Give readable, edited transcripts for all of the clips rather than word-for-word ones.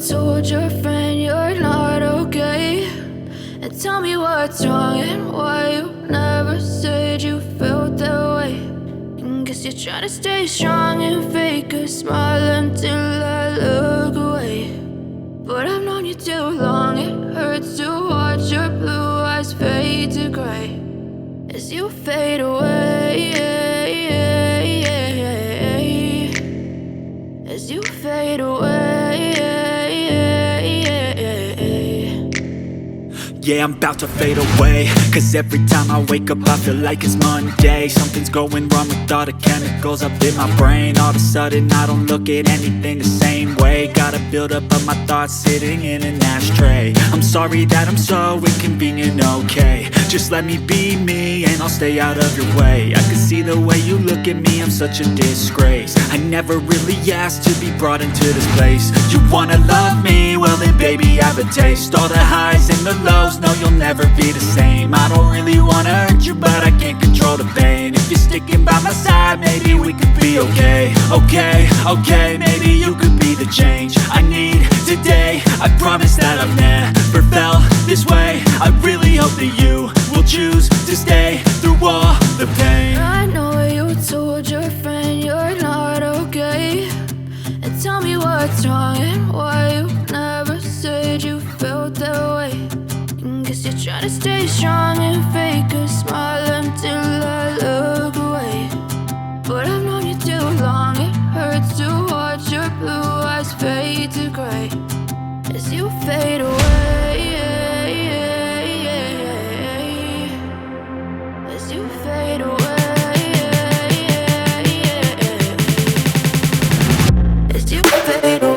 told your friend you're not okay, and tell me what's wrong and why you never said you felt that way. And guess you're trying to stay strong and fake a smile until I look away. But I've known you too long, it hurts to watch your blue eyes fade to gray as you fade away, as you fade away. Yeah, I'm about to fade away, cause every time I wake up I feel like it's Monday. Something's going wrong with all the chemicals up in my brain. All of a sudden I don't look at anything the same way. Gotta build up of my thoughts sitting in an ashtray. I'm sorry that I'm so inconvenient, okay. Just let me be me and I'll stay out of your way. I can see the way you look at me, I'm such a disgrace. I never really asked to be brought into this place. You wanna love me? Well then baby have a taste. All the highs and the lows, no you'll never be the same. I don't really wanna hurt you but I can't control the pain. If you're sticking by my side maybe we could be okay. Okay, maybe you could be the change I need today. I promise that I've never felt this way. I really hope that you will choose to stay through all the pain. I know you told your friend you're not okay, and tell me what's wrong and why you never said you felt that way. And guess you're trying to stay strong and fake a smile until I look away. But I've known you too long, it hurts to watch your blue eyes fade to gray as you fade away, as you fade away, as you fade away.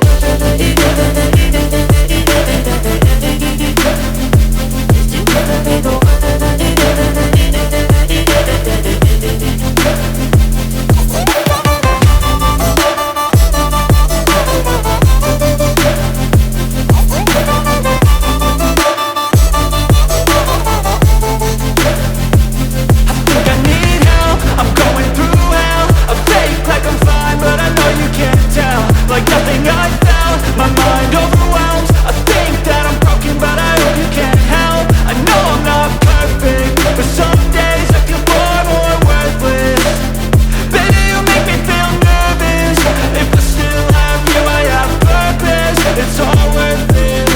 Like nothing I felt, my mind overwhelmed. I think that I'm broken but I hope you can't help. I know I'm not perfect, but some days I feel far more worthless. Baby, you make me feel nervous. If I still have you, I have purpose. It's all worth it.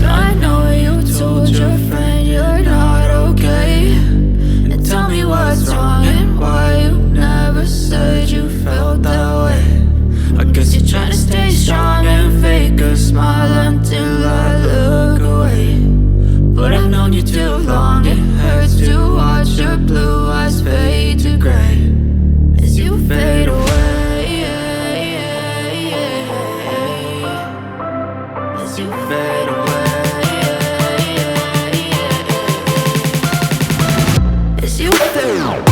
I know you told your friend you're not okay, and tell me what's wrong and why you never said you felt that way. I guess you're trying to stay strong and fake a smile until I look away. But I've known you too long, it hurts to watch your blue eyes fade to gray as you fade away, as you fade away, as you fade away.